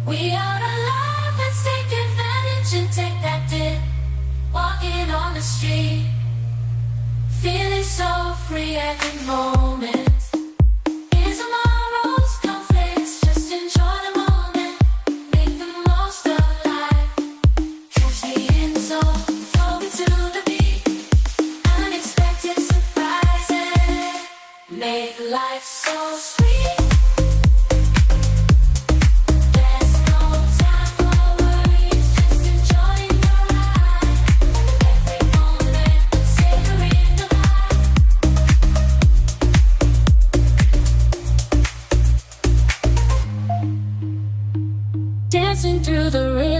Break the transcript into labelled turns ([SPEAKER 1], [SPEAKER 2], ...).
[SPEAKER 1] We are alive, let's take advantage and take that dip. Walking on the street, feeling so free every moment. Here's tomorrow's conflicts, just enjoy the moment. Make the most of life. Catch the end zone, flowing to the beat. Unexpected surprises make life so sweet. Dancing through the rhythm.